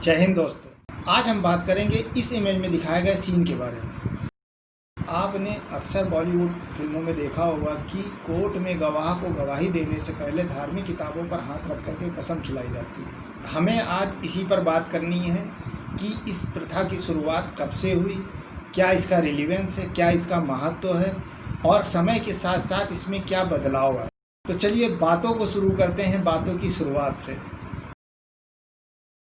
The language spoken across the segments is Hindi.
जय हिंद दोस्तों। आज हम बात करेंगे इस इमेज में दिखाए गए सीन के बारे में। आपने अक्सर बॉलीवुड फिल्मों में देखा होगा कि कोर्ट में गवाह को गवाही देने से पहले धार्मिक किताबों पर हाथ रख करके कसम खिलाई जाती है। हमें आज इसी पर बात करनी है कि इस प्रथा की शुरुआत कब से हुई, क्या इसका रिलेवेंस है, क्या इसका महत्व है और समय के साथ साथ इसमें क्या बदलाव आया। तो चलिए बातों को शुरू करते हैं बातों की शुरुआत से।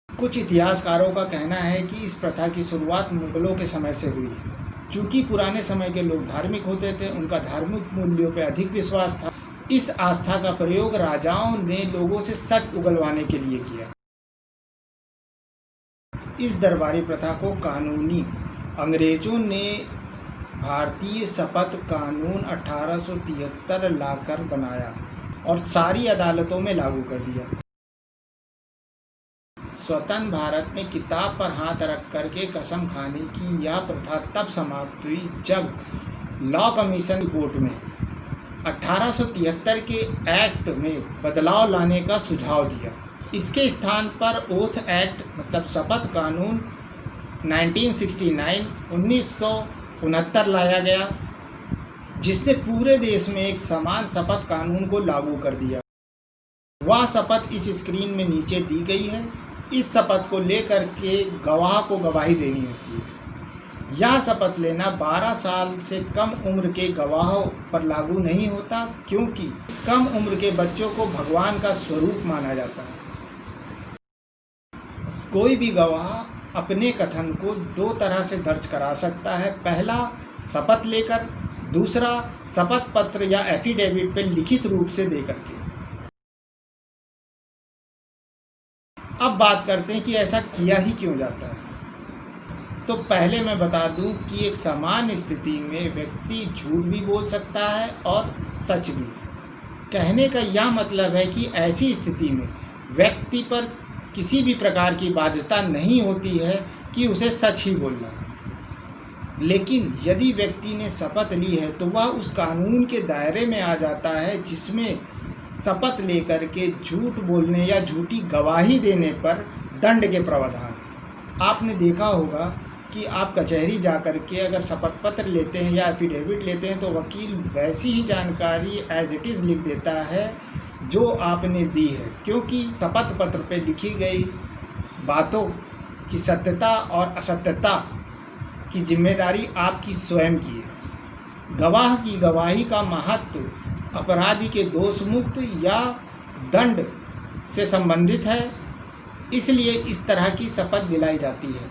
कुछ इतिहासकारों का कहना है कि इस प्रथा की शुरुआत मुगलों के समय से हुई है। चूँकि पुराने समय के लोग धार्मिक होते थे, उनका धार्मिक मूल्यों पर अधिक विश्वास था। इस आस्था का प्रयोग राजाओं ने लोगों से सच उगलवाने के लिए किया। इस दरबारी प्रथा को कानूनी अंग्रेजों ने भारतीय शपथ कानून 1873 लाकर बनाया और सारी अदालतों में लागू कर दिया। स्वतंत्र भारत में किताब पर हाथ रख करके कसम खाने की यह प्रथा तब समाप्त हुई जब लॉ कमीशन रिपोर्ट में 1873 के एक्ट में बदलाव लाने का सुझाव दिया। इसके स्थान पर ओथ एक्ट मतलब शपथ कानून 1969 लाया गया, जिसने पूरे देश में एक समान शपथ कानून को लागू कर दिया। वह शपथ इस स्क्रीन में नीचे दी गई है। इस शपथ को लेकर के गवाह को गवाही देनी होती है। यह शपथ लेना 12 साल से कम उम्र के गवाहों पर लागू नहीं होता, क्योंकि कम उम्र के बच्चों को भगवान का स्वरूप माना जाता है। कोई भी गवाह अपने कथन को दो तरह से दर्ज करा सकता है। पहला शपथ लेकर, दूसरा शपथ पत्र या एफिडेविट पर लिखित रूप से दे करके। अब बात करते हैं कि ऐसा किया ही क्यों जाता है। तो पहले मैं बता दूं कि एक समान स्थिति में व्यक्ति झूठ भी बोल सकता है और सच भी। कहने का यह मतलब है कि ऐसी स्थिति में व्यक्ति पर किसी भी प्रकार की बाध्यता नहीं होती है कि उसे सच ही बोलना है। लेकिन यदि व्यक्ति ने शपथ ली है तो वह उस कानून के दायरे में आ जाता है जिसमें शपथ लेकर के झूठ बोलने या झूठी गवाही देने पर दंड के प्रावधान। आपने देखा होगा कि आप कचहरी जा कर के अगर शपथ पत्र लेते हैं या एफिडेविट लेते हैं तो वकील वैसी ही जानकारी एज इट इज़ लिख देता है जो आपने दी है, क्योंकि शपथ पत्र पे लिखी गई बातों की सत्यता और असत्यता की जिम्मेदारी आपकी स्वयं की है। गवाह की गवाही का महत्व अपराधी के दोष मुक्त या दंड से संबंधित है, इसलिए इस तरह की शपथ दिलाई जाती है।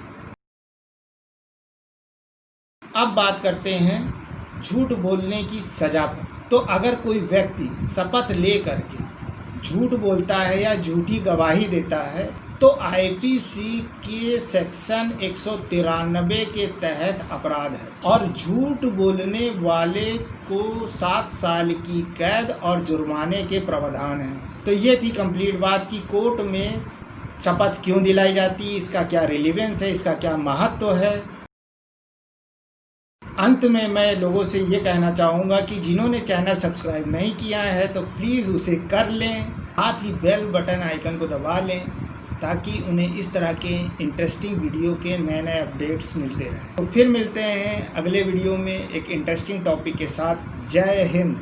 अब बात करते हैं झूठ बोलने की सजा पर। तो अगर कोई व्यक्ति शपथ ले करके झूठ बोलता है या झूठी गवाही देता है तो आईपीसी के सेक्शन 193 के तहत अपराध है और झूठ बोलने वाले को 7 साल की कैद और जुर्माने के प्रावधान हैं। तो ये थी कंप्लीट बात कि कोर्ट में शपथ क्यों दिलाई जाती है, इसका क्या रिलेवेंस है, इसका क्या महत्व है। अंत में मैं लोगों से ये कहना चाहूँगा कि जिन्होंने चैनल सब्सक्राइब नहीं किया है तो प्लीज़ उसे कर लें, साथ ही बेल बटन आइकन को दबा लें ताकि उन्हें इस तरह के इंटरेस्टिंग वीडियो के नए नए अपडेट्स मिलते रहें। तो फिर मिलते हैं अगले वीडियो में एक इंटरेस्टिंग टॉपिक के साथ। जय हिंद।